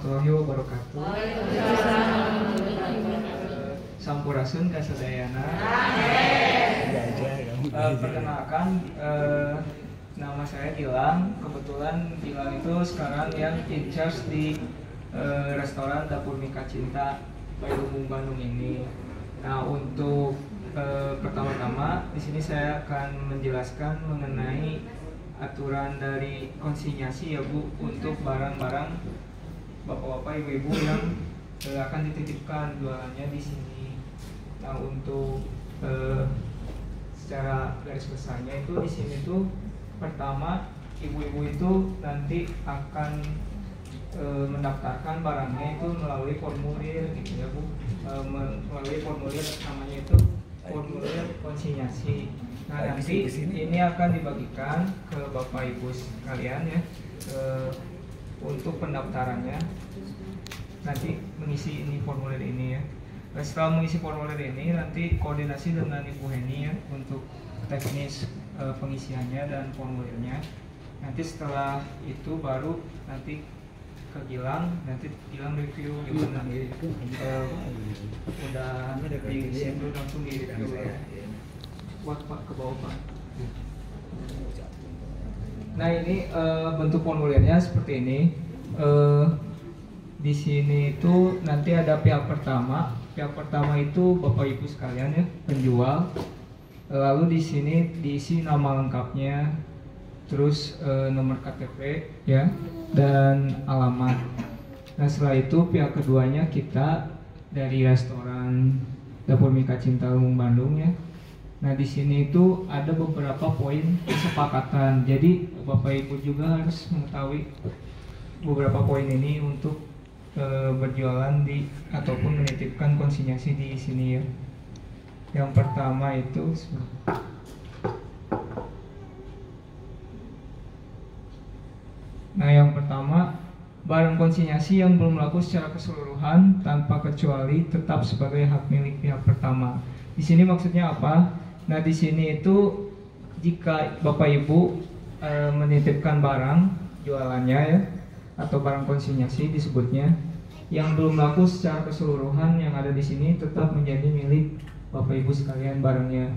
warahmatullahi wabarakatuh. Sampurasun kasadayana. Perkenalkan, nama saya Gilang. Kebetulan Gilang itu sekarang yang in charge di restoran Dapur Mika Cinta by Lumung Bandung ini. Nah, untuk pertama-tama di sini saya akan menjelaskan mengenai aturan dari konsinyasi ya Bu, untuk barang-barang bapak-bapak, ibu-ibu yang akan dititipkan jualannya di sini. Nah, untuk secara garis besarnya itu di sini tuh pertama ibu-ibu itu nanti akan mendaftarkan barangnya itu melalui formulir gitu ya Bu, melalui formulir namanya itu formulir konsinyasi. Nah, nanti ini akan dibagikan ke Bapak Ibu sekalian ya, untuk pendaftarannya. Nanti mengisi ini formulir ini ya. Nah, setelah mengisi formulir ini nanti koordinasi dengan Ibu Heni ya untuk teknis pengisiannya dan formulirnya. Nanti setelah itu baru nanti ke Gilang, nanti Gilang review gimana udah diisi itu langsung di review ya. Buat Pak ke bawah Pak. Nah, ini bentuk formulirnya seperti ini. Di sini itu nanti ada pihak pertama. Pihak pertama itu Bapak Ibu sekalian ya, penjual. Lalu di sini diisi nama lengkapnya, terus nomor KTP ya, dan alamat. Nah, setelah itu pihak keduanya kita dari restoran Dapur Mika Cinta Lumung Bandung ya. Nah, di sini itu ada beberapa poin kesepakatan. Jadi Bapak Ibu juga harus mengetahui beberapa poin ini untuk berjualan di ataupun menitipkan konsinyasi di sini ya. Yang pertama itu barang konsinyasi yang belum laku secara keseluruhan tanpa kecuali tetap sebagai hak milik pihak pertama. Di sini maksudnya apa? Nah, di sini itu jika Bapak Ibu menitipkan barang jualannya ya, atau barang konsinyasi disebutnya, yang belum laku secara keseluruhan yang ada di sini tetap menjadi milik Bapak Ibu sekalian barangnya.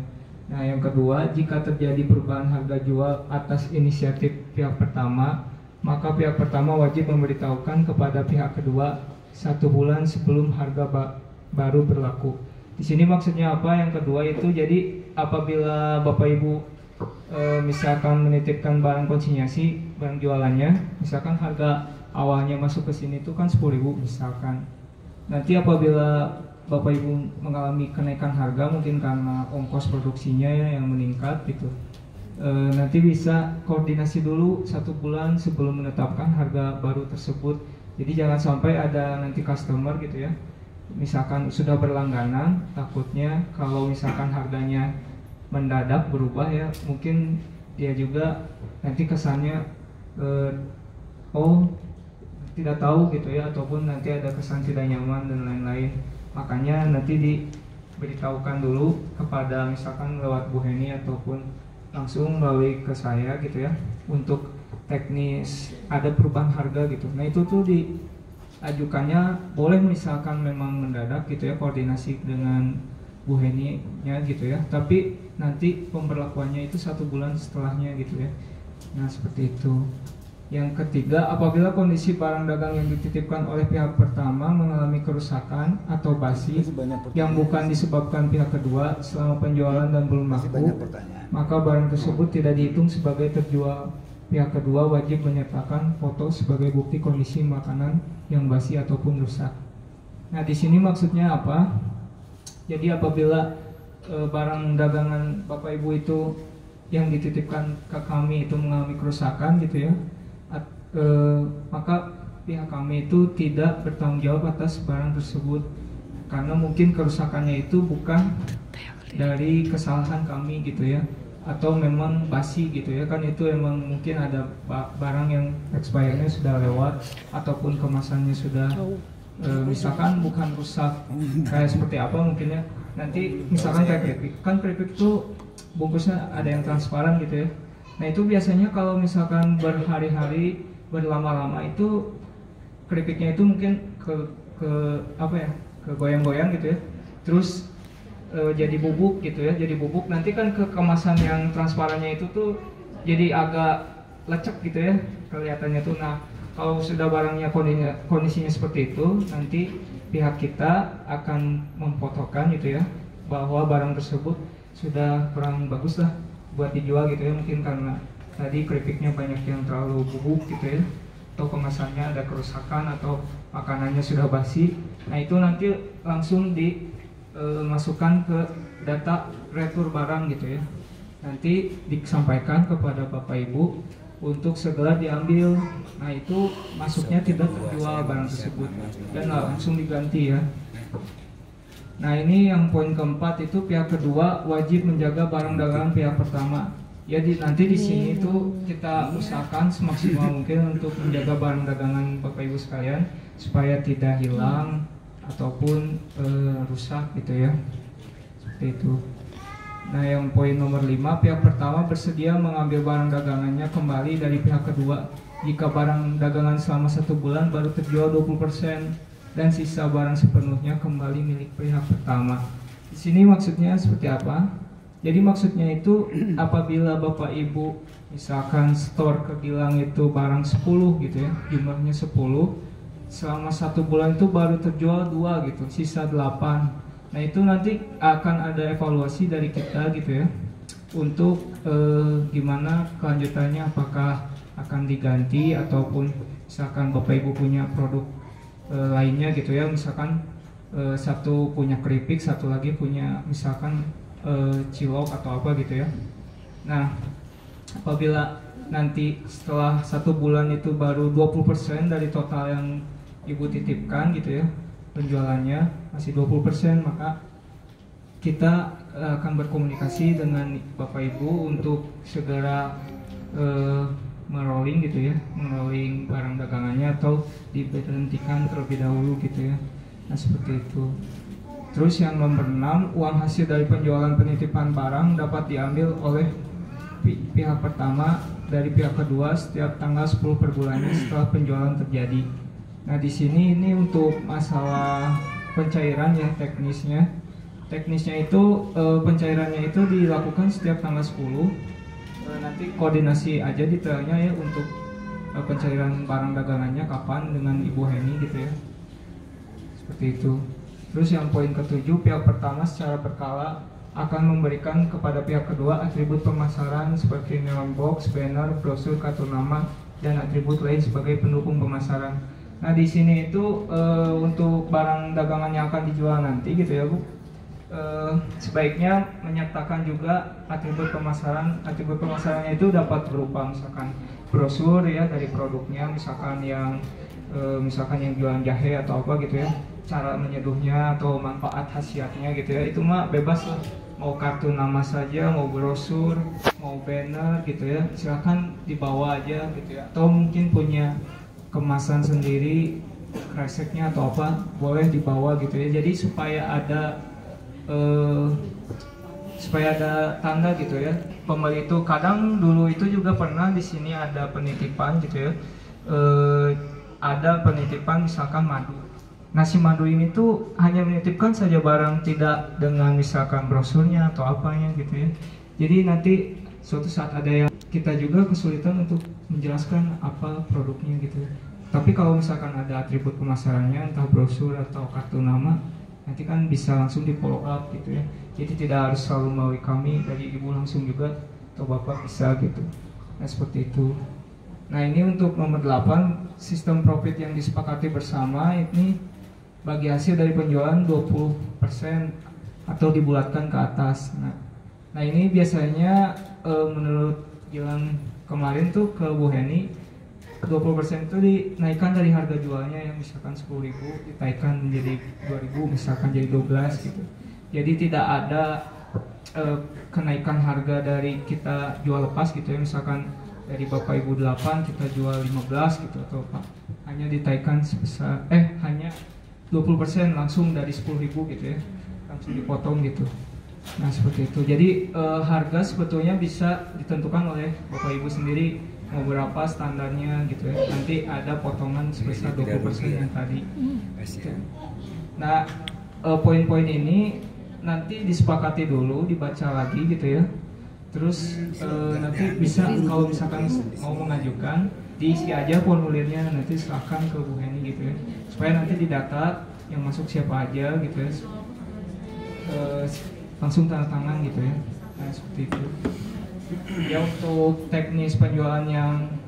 Nah, yang kedua, jika terjadi perubahan harga jual atas inisiatif pihak pertama, maka pihak pertama wajib memberitahukan kepada pihak kedua 1 bulan sebelum harga baru berlaku. Di sini maksudnya apa? Yang kedua itu jadi apabila Bapak Ibu misalkan menitipkan barang konsinyasi, barang jualannya, misalkan harga awalnya masuk ke sini itu kan 10.000 misalkan. Nanti apabila Bapak Ibu mengalami kenaikan harga mungkin karena ongkos produksinya ya yang meningkat gitu, nanti bisa koordinasi dulu 1 bulan sebelum menetapkan harga baru tersebut. Jadi jangan sampai ada nanti customer gitu ya, misalkan sudah berlangganan, takutnya kalau misalkan harganya mendadak berubah ya, mungkin dia juga nanti kesannya tidak tahu gitu ya, ataupun nanti ada kesan tidak nyaman dan lain-lain. Makanya nanti diberitahukan dulu kepada misalkan lewat Bu Heni ataupun langsung melalui ke saya gitu ya, untuk teknis ada perubahan harga gitu. Nah, itu tuh ajukannya boleh misalkan memang mendadak gitu ya, koordinasi dengan Bu Heni nya gitu ya, tapi nanti pemberlakuannya itu 1 bulan setelahnya gitu ya. Nah, seperti itu. Yang ketiga, apabila kondisi barang dagang yang dititipkan oleh pihak pertama mengalami kerusakan atau basi yang bukan disebabkan pihak kedua selama penjualan dan belum laku, maka barang tersebut tidak dihitung sebagai terjual. Pihak kedua wajib menyertakan foto sebagai bukti kondisi makanan yang basi ataupun rusak. Nah, di sini maksudnya apa? Jadi apabila barang dagangan Bapak Ibu itu yang dititipkan ke kami itu mengalami kerusakan gitu ya, maka pihak kami itu tidak bertanggung jawab atas barang tersebut, karena mungkin kerusakannya itu bukan dari kesalahan kami gitu ya, atau memang basi gitu ya, kan itu emang mungkin ada barang yang expirednya sudah lewat ataupun kemasannya sudah misalkan bukan rusak kayak seperti apa mungkin ya. Nanti misalkan kayak keripik, kan keripik itu bungkusnya ada yang transparan gitu ya. Nah, itu biasanya kalau misalkan berhari-hari berlama-lama itu keripiknya itu mungkin ke apa ya, ke goyang-goyang gitu ya, terus jadi bubuk gitu ya, jadi bubuk. Nanti kan ke kemasan yang transparannya itu tuh jadi agak lecek gitu ya kelihatannya tuh. Nah, kalau sudah barangnya kondisinya seperti itu, nanti pihak kita akan memfotokan gitu ya, bahwa barang tersebut sudah kurang bagus lah buat dijual gitu ya, mungkin karena tadi keripiknya banyak yang terlalu bubuk gitu ya, atau kemasannya ada kerusakan, atau makanannya sudah basi. Nah, itu nanti langsung dimasukkan ke data retur barang gitu ya, nanti disampaikan kepada Bapak Ibu untuk segera diambil. Nah, itu masuknya tidak terjual barang tersebut dan langsung diganti ya. Nah, ini yang poin keempat, itu pihak kedua wajib menjaga barang dagangan pihak pertama. Ya, nanti di sini tuh kita usahakan semaksimal mungkin untuk menjaga barang dagangan Bapak Ibu sekalian supaya tidak hilang ataupun rusak gitu ya, seperti itu. Nah, yang poin nomor 5, pihak pertama bersedia mengambil barang dagangannya kembali dari pihak kedua jika barang dagangan selama 1 bulan baru terjual 20% dan sisa barang sepenuhnya kembali milik pihak pertama. Di sini maksudnya seperti apa? Jadi maksudnya itu apabila Bapak Ibu misalkan store ke Gilang itu barang 10 gitu ya, jumlahnya 10, selama 1 bulan itu baru terjual 2 gitu, sisa 8. Nah, itu nanti akan ada evaluasi dari kita gitu ya, untuk gimana kelanjutannya, apakah akan diganti ataupun misalkan Bapak Ibu punya produk lainnya gitu ya, misalkan satu punya keripik, satu lagi punya misalkan cilok atau apa gitu ya. Nah, apabila nanti setelah 1 bulan itu baru 20% dari total yang Ibu titipkan gitu ya, penjualannya masih 20%, maka kita akan berkomunikasi dengan Bapak Ibu untuk segera merolling gitu ya, merolling barang dagangannya atau diberhentikan terlebih dahulu gitu ya. Nah, seperti itu. Terus yang nomor 6, uang hasil dari penjualan penitipan barang dapat diambil oleh pihak pertama dari pihak kedua setiap tanggal 10 per bulannya setelah penjualan terjadi. Nah, di sini ini untuk masalah pencairan ya, teknisnya. Teknisnya itu pencairannya itu dilakukan setiap tanggal 10. Nanti koordinasi aja detailnya ya untuk pencairan barang dagangannya kapan dengan Ibu Heni gitu ya. Seperti itu. Terus yang poin ke-7, pihak pertama secara berkala akan memberikan kepada pihak kedua atribut pemasaran seperti neon box, banner, brosur, kartu nama, dan atribut lain sebagai pendukung pemasaran. Nah, di sini itu untuk barang dagangan yang akan dijual nanti gitu ya Bu, sebaiknya menyertakan juga atribut pemasaran. Atribut pemasarannya itu dapat berupa misalkan brosur ya dari produknya, misalkan yang jualan jahe atau apa gitu ya, cara menyeduhnya atau manfaat khasiatnya gitu ya, itu mah bebas lah, mau kartu nama saja, mau brosur, mau banner gitu ya, silakan dibawa aja gitu ya, atau mungkin punya kemasan sendiri kreseknya atau apa, boleh dibawa gitu ya. Jadi supaya ada tanda gitu ya, pembeli itu kadang dulu itu juga pernah di sini ada penitipan gitu ya, ada penitipan misalkan madu. Nah, si madu ini tuh hanya menitipkan saja barang, tidak dengan misalkan brosurnya atau apanya gitu ya. Jadi nanti suatu saat ada yang kita juga kesulitan untuk menjelaskan apa produknya gitu. Tapi kalau misalkan ada atribut pemasarannya, entah brosur atau kartu nama, nanti kan bisa langsung di follow up gitu ya. Jadi tidak harus selalu melalui kami, dari Ibu langsung juga atau Bapak bisa gitu. Nah, seperti itu. Nah, ini untuk nomor 8, sistem profit yang disepakati bersama ini bagi hasil dari penjualan 20% atau dibulatkan ke atas. Nah, ini biasanya menurut Gilang kemarin tuh ke Bu Heni, 20% itu dinaikkan dari harga jualnya yang misalkan 10.000 ditaikkan menjadi 2.000, misalkan jadi 12 gitu. Jadi tidak ada kenaikan harga dari kita jual lepas gitu ya, misalkan dari Bapak Ibu 8 kita jual 15 gitu, atau hanya ditaikkan sebesar hanya 20% langsung dari 10.000 gitu ya, langsung dipotong gitu. Nah, seperti itu. Jadi harga sebetulnya bisa ditentukan oleh Bapak Ibu sendiri mau berapa standarnya gitu ya. Nanti ada potongan sebesar 20% yang tadi. Gitu. Nah, poin-poin ini nanti disepakati dulu, dibaca lagi gitu ya. Terus nanti bisa kalau misalkan mau mengajukan, diisi aja formulirnya, nanti serahkan ke Bu Heni gitu ya. Supaya nanti didata yang masuk siapa aja gitu ya. Langsung tanda tangan gitu ya. Nah, seperti itu. Ya, untuk teknis penjualan yang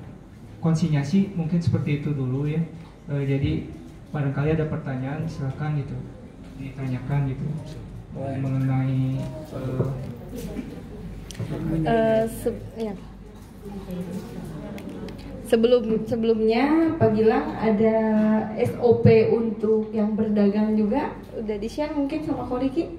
konsinyasi mungkin seperti itu dulu ya. Jadi barangkali ada pertanyaan silakan gitu ditanyakan gitu mengenai ya. Sebelumnya Pak Gilang ada SOP untuk yang berdagang juga udah di-share mungkin sama Koriki.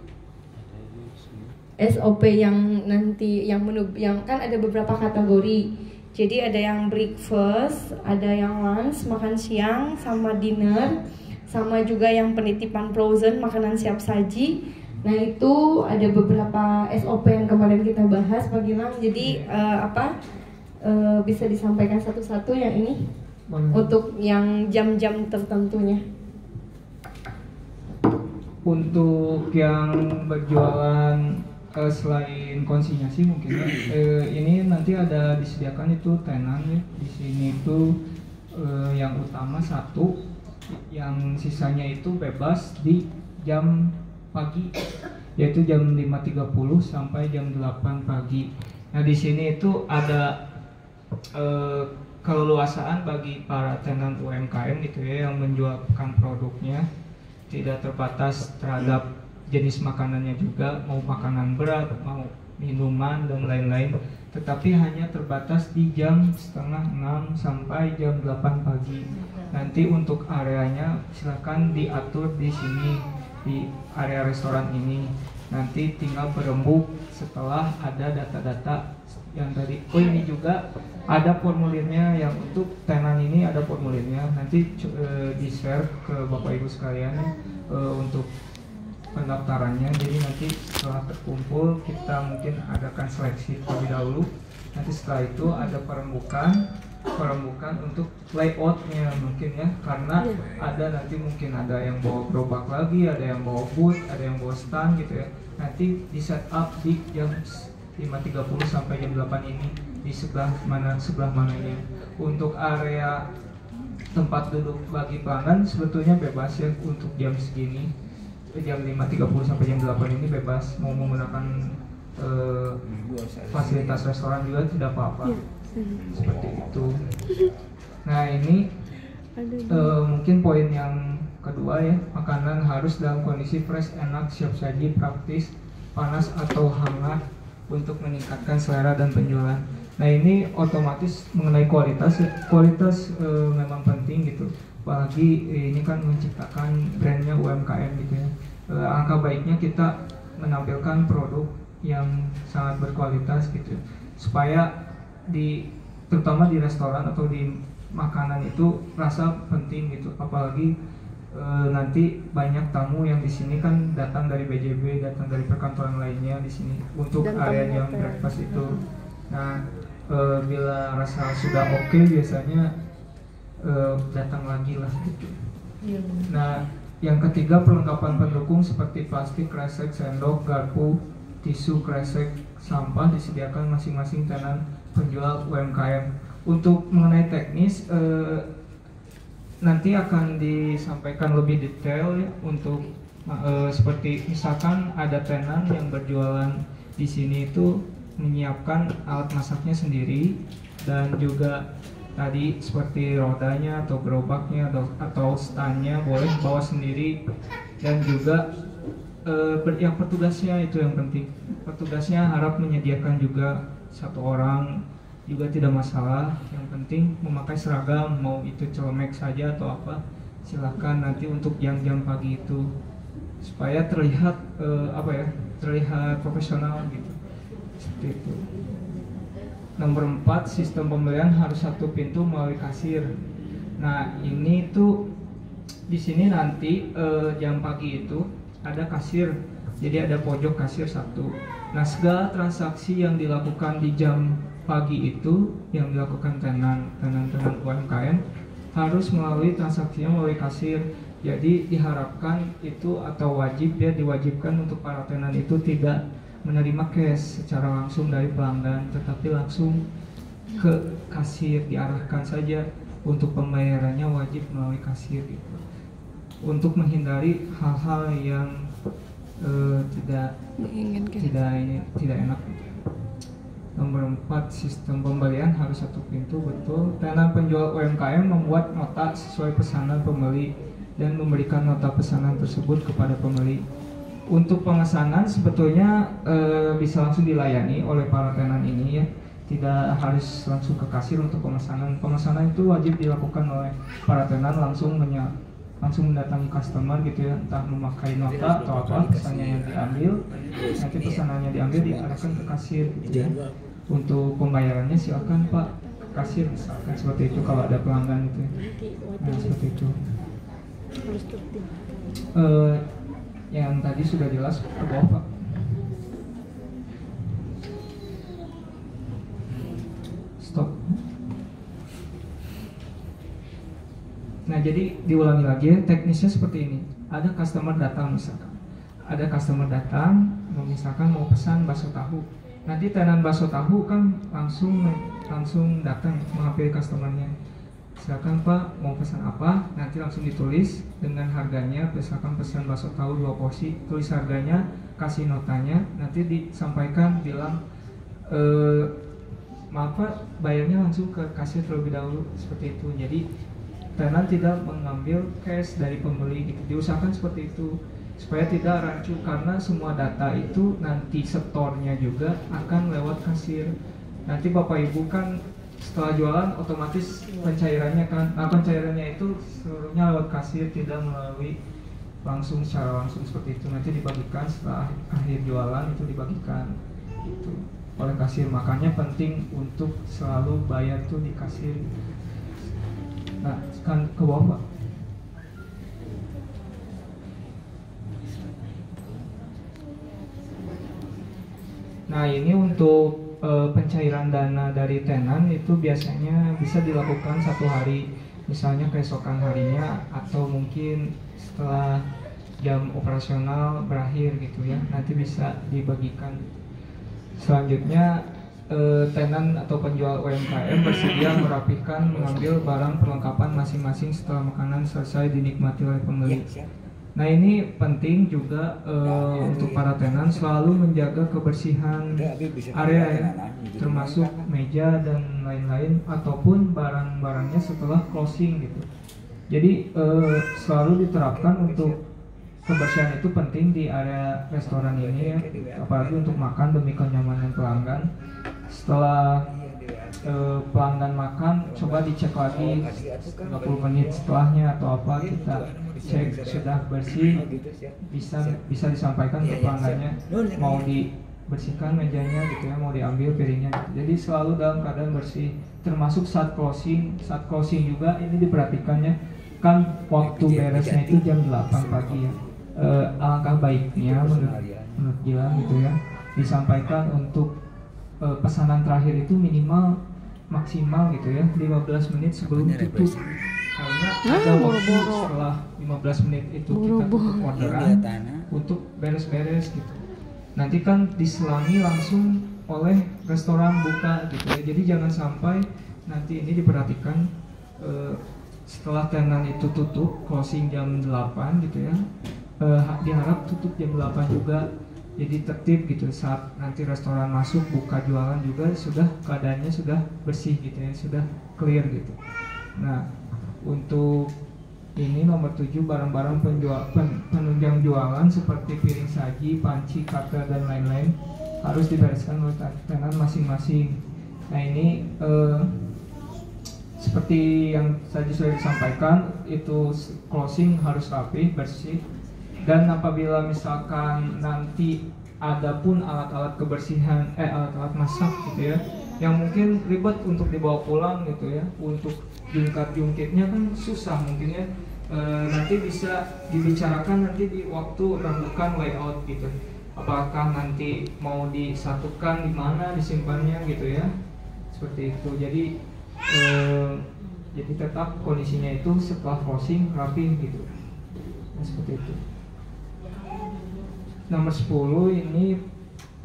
SOP yang nanti yang menu yang kan ada beberapa kategori. Jadi ada yang breakfast, ada yang lunch, makan siang, sama dinner, sama juga yang penitipan frozen, makanan siap saji. Nah itu ada beberapa SOP yang kemarin kita bahas Pak Gilang. Jadi bisa disampaikan satu-satu yang ini untuk yang jam-jam tertentunya. Untuk yang berjualan selain konsinyasi mungkin ya, ini nanti ada disediakan itu tenan ya. Di sini itu yang utama satu, yang sisanya itu bebas di jam pagi, yaitu jam 5.30 sampai jam 8 pagi. Nah di sini itu ada keleluasaan bagi para tenan UMKM gitu ya, yang menjualkan produknya tidak terbatas terhadap jenis makanannya juga, mau makanan berat, mau minuman dan lain-lain, tetapi hanya terbatas di jam 5:30 sampai jam 8 pagi. Nanti untuk areanya silakan diatur di sini, di area restoran ini. Nanti tinggal berembuk setelah ada data-data yang tadi. Oh ini juga ada formulirnya, yang untuk tenan ini ada formulirnya. Nanti di-share ke Bapak Ibu sekalian untuk pendaftarannya. Jadi nanti setelah terkumpul kita mungkin adakan seleksi terlebih dahulu. Nanti setelah itu ada perembukan untuk layoutnya mungkin ya, karena ada nanti mungkin ada yang bawa gerobak lagi, ada yang bawa booth, ada yang bawa stand gitu ya. Nanti di set up di jam 5.30 sampai jam 8 ini di sebelah mananya. Untuk area tempat duduk bagi pelanggan sebetulnya bebas ya untuk jam segini. Jam 5.30 sampai jam 8 ini bebas, mau menggunakan fasilitas restoran juga tidak apa-apa. Seperti itu. Nah ini mungkin poin yang kedua ya, makanan harus dalam kondisi fresh, enak, siap saji, praktis, panas atau hangat untuk meningkatkan selera dan penjualan. Nah ini otomatis mengenai kualitas ya. Kualitas memang penting gitu, apalagi ini kan menciptakan brandnya UMKM gitu ya. Angka baiknya kita menampilkan produk yang sangat berkualitas gitu, supaya terutama di restoran atau di makanan itu rasa penting gitu. Apalagi nanti banyak tamu yang di sini kan datang dari BJB, datang dari perkantoran lainnya di sini untuk area yang breakfast itu. Nah bila rasa sudah oke, biasanya datang lagi lah gitu. Nah yang ketiga, perlengkapan pendukung seperti plastik, kresek, sendok, garpu, tisu, kresek, sampah disediakan masing-masing tenan penjual UMKM. Untuk mengenai teknis nanti akan disampaikan lebih detail ya, untuk seperti misalkan ada tenan yang berjualan di sini itu menyiapkan alat masaknya sendiri, dan juga tadi seperti rodanya atau gerobaknya atau standnya boleh bawa sendiri, dan juga yang petugasnya itu yang penting, petugasnya harap menyediakan juga satu orang juga tidak masalah, yang penting memakai seragam, mau itu celemek saja atau apa silakan nanti untuk jam-jam pagi itu, supaya terlihat terlihat profesional gitu, seperti itu. Nomor 4, sistem pembelian harus satu pintu melalui kasir. Nah ini tuh di sini nanti jam pagi itu ada kasir, jadi ada pojok kasir satu. Nah segala transaksi yang dilakukan di jam pagi itu yang dilakukan tenan UMKM harus melalui transaksinya melalui kasir. Jadi diharapkan itu atau wajib ya, diwajibkan untuk para tenan itu tidak menerima cash secara langsung dari pelanggan, tetapi langsung ke kasir, diarahkan saja untuk pembayarannya wajib melalui kasir gitu. Untuk menghindari hal-hal yang tidak enak gitu. Nomor 4, sistem pembelian harus satu pintu, betul. Tenan penjual UMKM membuat nota sesuai pesanan pembeli dan memberikan nota pesanan tersebut kepada pembeli. Untuk pemesanan sebetulnya bisa langsung dilayani oleh para tenan ini ya, tidak harus langsung ke kasir untuk pemesanan. Pemesanan itu wajib dilakukan oleh para tenan langsung mendatangi customer gitu ya, entah memakai nota atau apa, pesannya yang diambil, nanti pesanannya diambil diarahkan ke kasir gitu ya. Untuk pembayarannya silakan Pak kasir misalkan seperti itu kalau ada pelanggan gitu ya. Nah seperti itu. Yang tadi sudah jelas ke bawah Pak. Stop. Nah jadi diulangi lagi ya, teknisnya seperti ini. Ada customer datang misalkan, misalkan mau pesan bakso tahu. Nanti tenan bakso tahu kan langsung datang menghampiri customernya. Silakan Pak mau pesan apa, nanti langsung ditulis dengan harganya, misalkan pesan bakso tahu 2 porsi, tulis harganya, kasih notanya, nanti disampaikan bilang maaf Pak, bayarnya langsung ke kasir terlebih dahulu, seperti itu. Jadi tenan tidak mengambil cash dari pembeli gitu. Diusahakan seperti itu supaya tidak rancu, karena semua data itu nanti setornya juga akan lewat kasir. Nanti Bapak Ibu kan setelah jualan otomatis pencairannya kan, pencairannya itu seluruhnya lewat kasir, tidak melalui secara langsung seperti itu. Nanti dibagikan setelah akhir jualan, itu dibagikan gitu oleh kasir. Makanya penting untuk selalu bayar tuh di kasir. Nah kan ke bawah Pak. Nah ini untuk pencairan dana dari tenan itu biasanya bisa dilakukan 1 hari, misalnya keesokan harinya atau mungkin setelah jam operasional berakhir gitu ya, nanti bisa dibagikan. Selanjutnya tenan atau penjual UMKM bersedia merapikan mengambil barang perlengkapan masing-masing setelah makanan selesai dinikmati oleh pembeli. Nah ini penting juga untuk para tenan selalu menjaga kebersihan area ya, termasuk meja dan lain-lain ataupun barang-barangnya setelah closing gitu. Jadi selalu diterapkan untuk kebersihan itu penting di area restoran ini ya, apalagi untuk makan demi kenyamanan pelanggan. Setelah pelanggan makan, coba dicek lagi 30 menit setelahnya atau apa, kita cek sudah bersih, bisa disampaikan ke pelanggannya mau dibersihkan mejanya gitu ya, mau diambil piringnya gitu. Jadi selalu dalam keadaan bersih, termasuk saat closing juga ini diperhatikannya kan, waktu beresnya itu jam 8 pagi ya. Alangkah baiknya menurut Gilang gitu ya, disampaikan untuk pesanan terakhir itu minimal maksimal gitu ya 15 menit sebelum tutup, karena ada waktu setelah 15 menit itu kita tutup orderan untuk beres-beres gitu. Nanti kan diselangi langsung oleh restoran buka gitu ya. Jadi jangan sampai nanti ini diperhatikan setelah tenan itu tutup closing jam 8 gitu ya, diharap tutup jam 8 juga. Jadi tertib gitu, saat nanti restoran masuk buka jualan juga sudah keadaannya sudah bersih gitu ya, sudah clear gitu. Nah untuk ini nomor 7, barang-barang penunjang jualan seperti piring saji, panci, kaca dan lain-lain harus dibereskan oleh tenan masing-masing. Nah ini seperti yang tadi sudah disampaikan, itu closing harus rapi, bersih. Dan apabila misalkan nanti ada pun alat-alat kebersihan, alat-alat masak gitu ya, yang mungkin ribet untuk dibawa pulang gitu ya, untuk jungkat-jungkitnya kan susah mungkin ya, nanti bisa dibicarakan nanti di waktu rembukan layout gitu. Apakah nanti mau disatukan di mana disimpannya gitu ya, seperti itu. Jadi tetap kondisinya itu setelah closing rapi gitu. Nah, seperti itu. Nomor 10 ini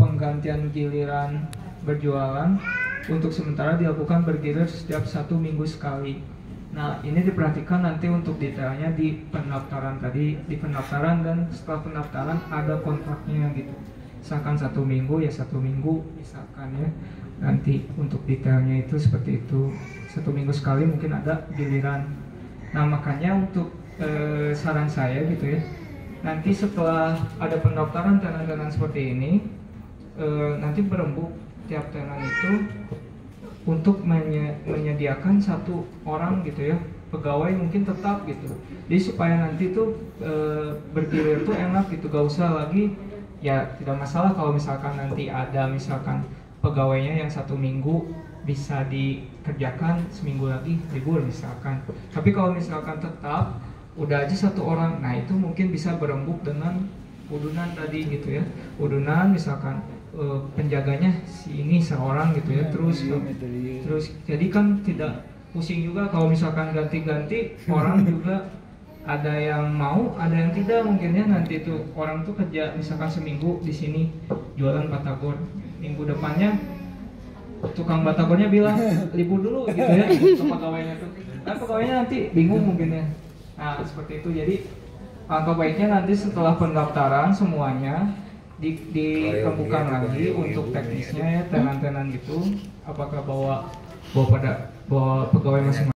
penggantian giliran berjualan untuk sementara dilakukan bergilir setiap 1 minggu sekali. Nah, ini diperhatikan nanti untuk detailnya di pendaftaran tadi, di pendaftaran dan setelah pendaftaran ada kontraknya gitu. Misalkan 1 minggu ya 1 minggu misalkan ya. Nanti untuk detailnya itu seperti itu. 1 minggu sekali mungkin ada giliran. Nah, makanya untuk saran saya gitu ya. Nanti setelah ada pendaftaran tenan-tenan seperti ini, nanti berembuk tiap tenan itu untuk menyediakan 1 orang gitu ya, pegawai mungkin tetap gitu. Jadi supaya nanti tuh bergilir tuh enak gitu, gak usah lagi ya, tidak masalah kalau misalkan nanti ada misalkan pegawainya yang 1 minggu bisa dikerjakan, seminggu lagi libur misalkan. Tapi kalau misalkan tetap udah aja 1 orang, nah itu mungkin bisa berembuk dengan udunan tadi gitu ya. Udunan misalkan penjaganya si ini seorang gitu ya, terus jadi kan tidak pusing juga kalau misalkan ganti-ganti orang juga. Ada yang mau, ada yang tidak mungkin ya. Nanti tuh orang tuh kerja misalkan seminggu di sini jualan batagor, minggu depannya tukang batagornya bilang libur dulu gitu ya ke pegawainya tuh. Nah, pegawainya nanti bingung mungkin ya. Nah, seperti itu. Jadi angka baiknya nanti setelah pendaftaran semuanya dikemukakan lagi untuk teknisnya ya, tenan-tenan gitu, apakah bawa pegawai masing-masing